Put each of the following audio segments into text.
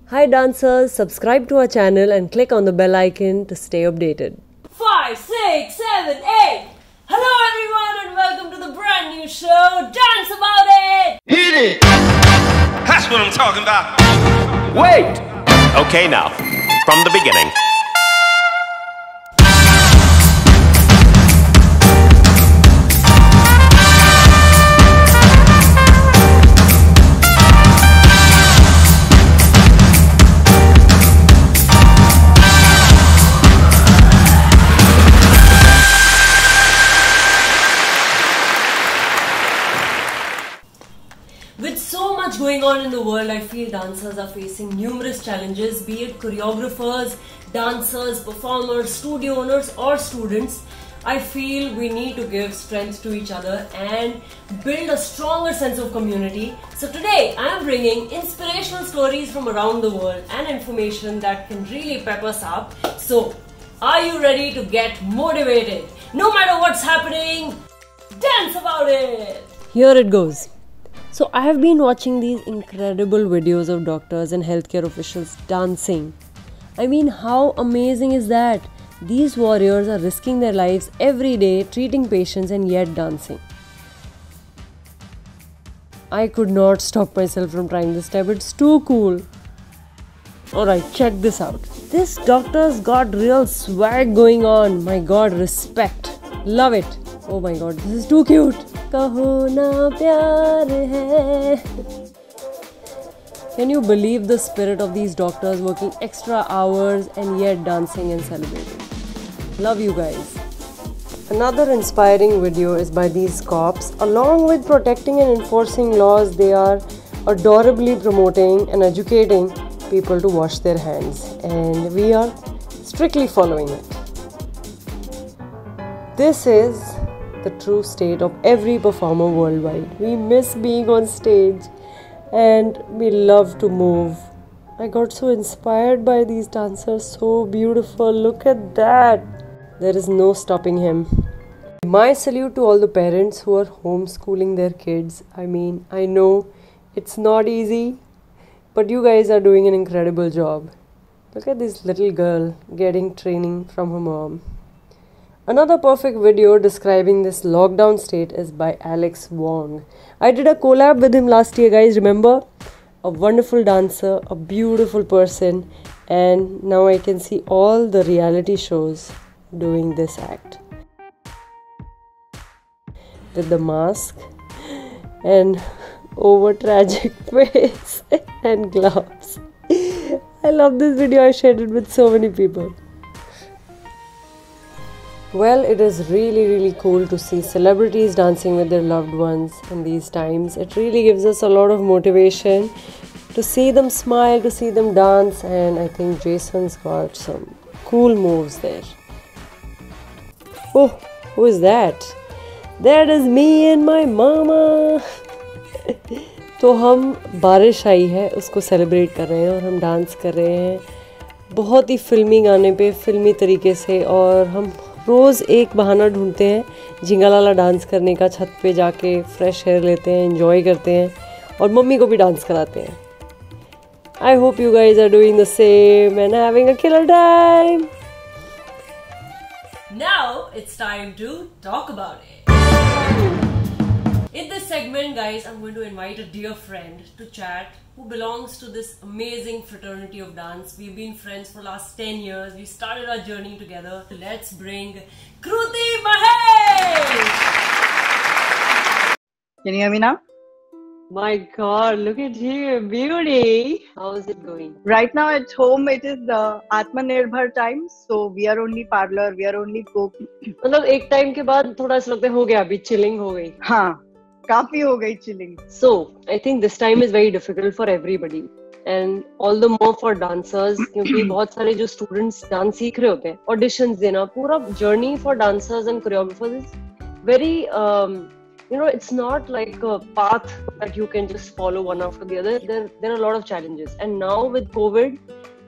Hi dancers, subscribe to our channel and click on the bell icon to stay updated. 5, 6, 7, 8. Hello everyone and welcome to the brand new show, Dance About It! Hit it! That's what I'm talking about. Wait! Okay, now, from the beginning. With so much going on in the world, I feel dancers are facing numerous challenges, be it choreographers, dancers, performers, studio owners or students. I feel we need to give strength to each other and build a stronger sense of community. So today I am bringing inspirational stories from around the world and information that can really pep us up. So are you ready to get motivated? No matter what's happening, dance about it! Here it goes. So I have been watching these incredible videos of doctors and healthcare officials dancing. I mean, how amazing is that? These warriors are risking their lives every day treating patients and yet dancing. I could not stop myself from trying this step. It's too cool. Alright, check this out. This doctor's got real swag going on. My god, respect. Love it. Oh my god, this is too cute. Kaho na pyar hai. Can you believe the spirit of these doctors working extra hours and yet dancing and celebrating? Love you guys. Another inspiring video is by these cops. Along with protecting and enforcing laws, they are adorably promoting and educating people to wash their hands, and we are strictly following it. This is the true state of every performer worldwide. We miss being on stage and we love to move. I got so inspired by these dancers, so beautiful. Look at that. There is no stopping him. My salute to all the parents who are homeschooling their kids. I mean, I know it's not easy, but you guys are doing an incredible job. Look at this little girl getting training from her mom. Another perfect video describing this lockdown state is by Alex Wong. I did a collab with him last year, guys, remember? A wonderful dancer, a beautiful person, and now I can see all the reality shows doing this act. With the mask and over tragic face and gloves. I love this video, I shared it with so many people. Well, it is really cool to see celebrities dancing with their loved ones in these times. It really gives us a lot of motivation to see them smile, to see them dance, and I think Jason's got some cool moves there. Oh, who is that? That is me and my mama. तो हम बारिश आई है उसको celebrate कर रहे हैं और हम डांस कर रहे हैं बहुत ही फिल्मी गाने पे फिल्मी तरीके से, और हम रोज़ एक बहाना ढूंढते हैं झिंगालाला डांस करने का, छत पे जाके फ्रेश एयर लेते हैं, एंजॉय करते हैं और मम्मी को भी डांस कराते हैं. I hope you guys are doing the same and having a killer time. Now it's time to talk about it. In this segment, guys, I'm going to invite a dear friend to chat who belongs to this amazing fraternity of dance. We've been friends for the last 10 years. We started our journey together. Let's bring Kruti Mahesh! Can you hear me now? My god, look at you, beauty. How is it going? Right now at home it is the Atmanirbhar time, so we are only parlor, we are only cook. मतलब एक time के बाद थोड़ा सा लगता है हो गया, अभी चिलिंग हो गई. हाँ, काफी हो गई chilling. So I think this time is very difficult for everybody and all the more for dancers क्योंकि बहुत सारे जो students डांस सीख रहे होते हैं, auditions देना, पूरा journey for dancers and choreographers is very it's not like a path that you can just follow one after the other. There are a lot of challenges, and now with COVID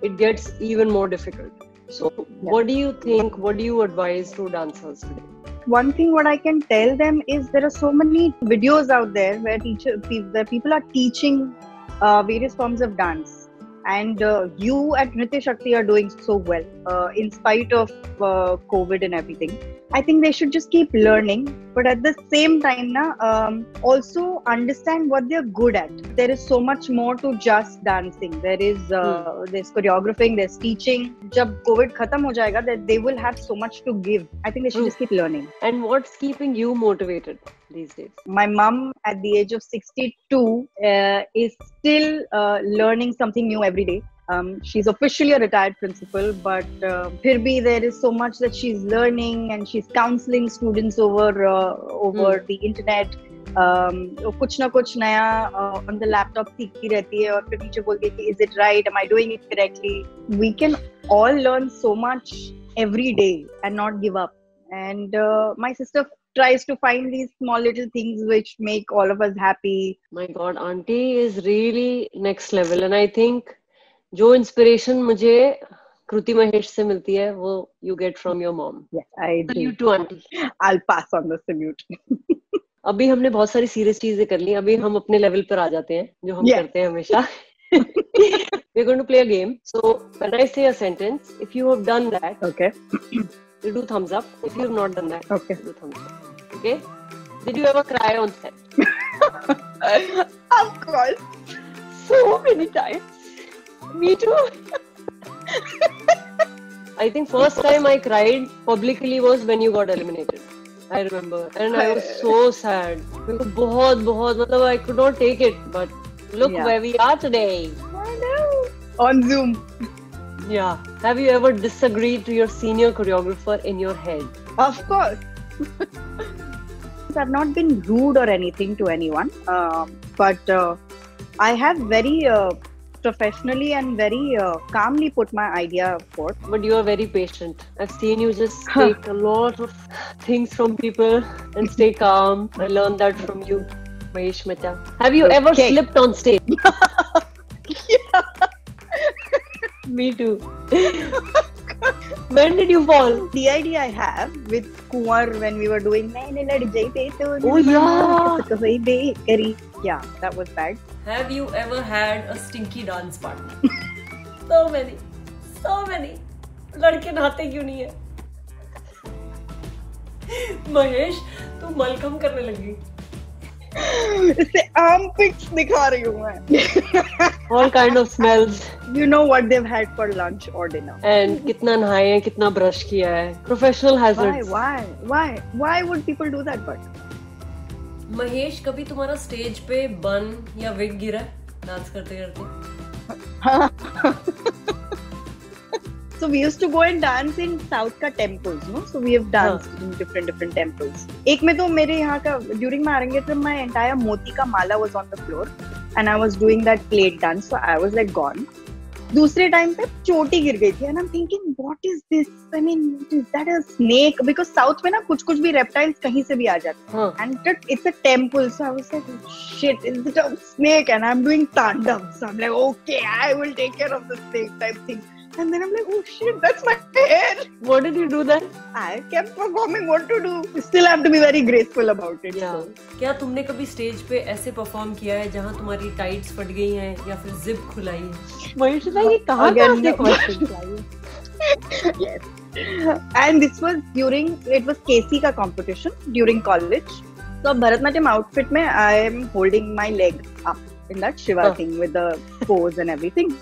it gets even more difficult. So what do you think, what do you advise to dancers today? One thing what I can tell them is there are so many videos out there where people are teaching various forms of dance, And you at Nritya Shakti are doing so well, in spite of COVID and everything. I think they should just keep learning, but at the same time, also understand what they're good at. There is so much more to just dancing. There's choreographing, there's teaching. Jab COVID khatam ho jayega, that they will have so much to give. I think they should just keep learning. And what's keeping you motivated these days? My mom, at the age of 62, is still learning something new every day. She's officially a retired principal, but phir bhi there is so much that she's learning, and she's counseling students over the internet. कुछ ना कुछ नया on the laptop सीखती रहती है, और फिर teacher बोलती है कि is it right, am I doing it correctly? We can all learn so much every day and not give up. And my sister tries to find these small little things which make all of us happy. My God, auntie is really next level, and I think जो inspiration मुझे कृति महेश से मिलती है, वो you get from your mom. Yes, I do. You too, auntie. I'll pass on the salute. अभी हमने बहुत सारी सीरियस चीजें कर ली, अभी हम अपने लेवल पर आ जाते हैं जो हम करते हैं हमेशा. We're going to play a game. So when I say a sentence, if you have done that, Okay. you do thumbs up. If you have not done that, Okay. you do thumbs up. Okay? Did you ever cry on set? Of course. So many times. Me too. I think first time I cried publicly was when you got eliminated. I remember, and I was so sad. बहुत मतलब I could not take it, but look where we are today. I know. On Zoom. Yeah. Have you ever disagreed to your senior choreographer in your head? Of course. I've not been rude or anything to anyone, but I have very professionally and very calmly put my idea forth. But you are very patient. I've seen you just take a lot of things from people and stay calm. I learned that from you, Mahesh Mehta. Have you ever slipped on stage? Me too. When did you fall? The idea I have with Kumar when we were doing Oh yeah. Yeah, that was bad. Have you ever had a stinky dance partner? So many. लड़के नहाते क्यों नहीं है? महेश, तू मलखम करने लगी. इससे armpits दिखा रही हूँ मैं. All kind of smells. You know what they've had for lunch or dinner. And कितना नहाए हैं, कितना brush किया है. Professional hazards. Why would people do that? But Mahesh, कभी तुम्हारा स्टेज पे बन या विग गिरा डांस करते करते? So we used to go and dance in South का temples, no? So we have danced in different temples. एक में तो मेरे यहाँ का during my Arangetram, my entire moti का माला was on the floor, and I was doing that plate dance, so I was like gone. दूसरे time पे चोटी गिर गई थी, and I'm thinking, what is this? I mean, is that a snake? Because South में ना कुछ भी reptiles कहीं से भी आ जाते हैं, and it's a temple, so I was like, shit, is it a snake? And I'm doing tandav, so I'm like, okay, I will take care of the snake type thing. And then I'm like, oh shit, that's my hair. What did you do then? I kept performing. What to do? Still have to be very graceful about it. Yeah. क्या तुमने कभी stage पे ऐसे perform किया है जहाँ तुम्हारी tights फट गई हैं या फिर जिप खुलाई है? महेश भाई, ये कहाँ से question I? Yes. And this was it was KC का competition during college. So Bharatnatyam outfit में I am holding my leg up in that Shiva thing with the pose and everything.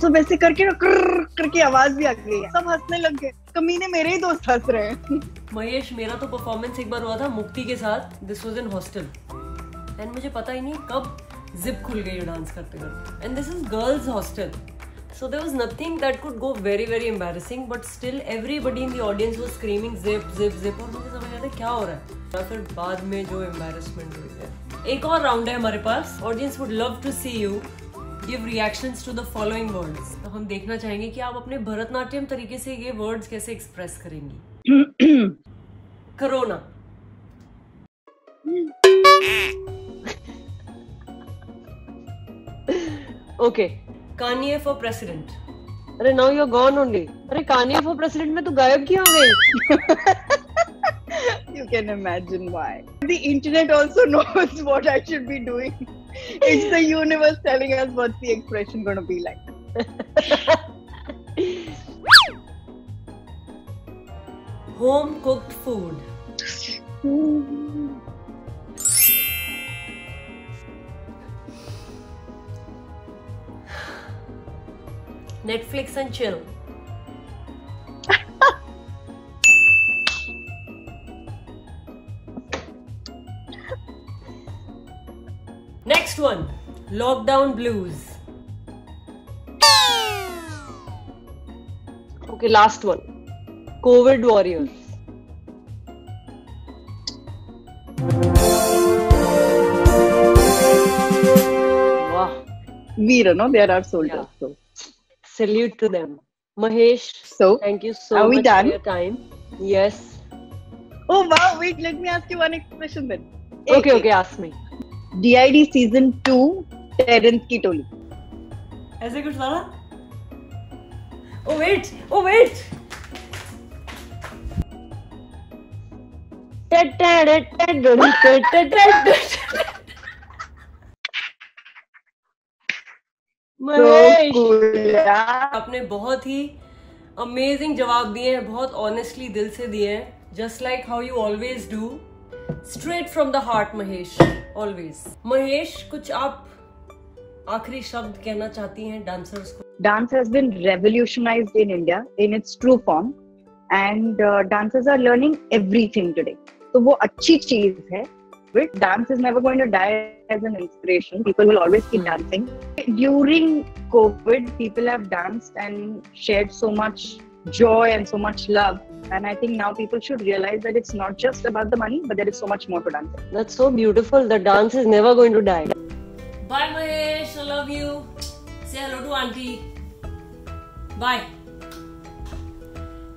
तो वैसे करके आवाज भी आ गई, सब हंसने लग गए. कमीने मेरे ही दोस्त हंस रहे हैं. महेश, मेरा तो परफॉर्मेंस एक बार हुआ था मुक्ति के साथ. This was in hostel, and मुझे पता ही नहीं कब जिप खुल गई डांस करते करते. And this is girls hostel, so there was nothing that could go very embarrassing, but still everybody in the audience was screaming zip. और मुझे समझ नहीं आता क्या हो रहा है. फिर बाद में जो embarrassment हुई है. एक और राउंड है हमारे पास. Audience would love to see you give reactions to the following words. तो हम देखना चाहेंगे कि आप अपने भरतनाट्यम तरीके से ये वर्ड्स कैसे एक्सप्रेस करेंगी. Corona. Okay. Kanye for president. अरे now you're gone only. अरे Kanye for president में तू गायब क्यों हो गई? You can imagine why. The internet also knows what I should be doing. It's the universe telling us what's the expression going to be like. Home cooked food. Netflix and chill. Next one, lockdown blues. Okay, last one. COVID warriors. Wow. Veer, no? They are our soldiers. Yeah. So. Salute to them. Mahesh, So, thank you so are we much done? for your time. Yes. Oh wow, wait, let me ask you one expression then. Okay, ask me. DID season 2, Terence की टोली. ऐसे कुछ वाला? Oh wait! Mahesh, आपने बहुत ही amazing जवाब दिए हैं, बहुत ऑनेस्टली दिल से दिए हैं, just like how you always do, straight from the heart Mahesh, always. Mahesh, कुछ आप आखिरी शब्द कहना चाहती हैं डांसर्स को? Dance has been revolutionized in India in its true form, and dancers are learning everything today. तो वो अच्छी चीज है. Dance is never going to die as an inspiration. People will always keep dancing. During COVID, people have danced and shared so much joy and so much love. And I think now people should realize that it's not just about the money, but there is so much more to dancing. that's so beautiful. The dance is never going to die. Bye Mahesh, I love you. Say hello to auntie. Bye.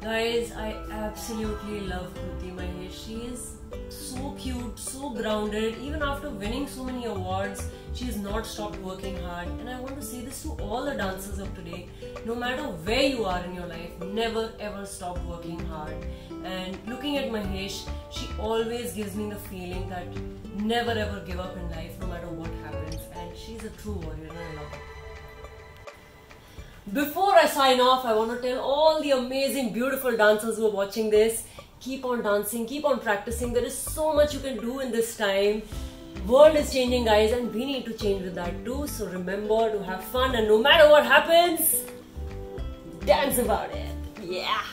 Guys, I absolutely love Kruti Mahesh. She is so cute, so grounded. Even after winning so many awards, she has not stopped working hard. And I want to say this to all the dancers of today. No matter where you are in your life, never ever stop working hard. And looking at Mahesh, she always gives me the feeling that never ever give up in life, no matter what happens. And she's a true warrior and I love her. Before I sign off, I want to tell all the amazing, beautiful dancers who are watching this, keep on dancing, keep on practicing. There is so much you can do in this time. World is changing, guys, and we need to change with that too. So remember to have fun, and no matter what happens, dance about it. Yeah.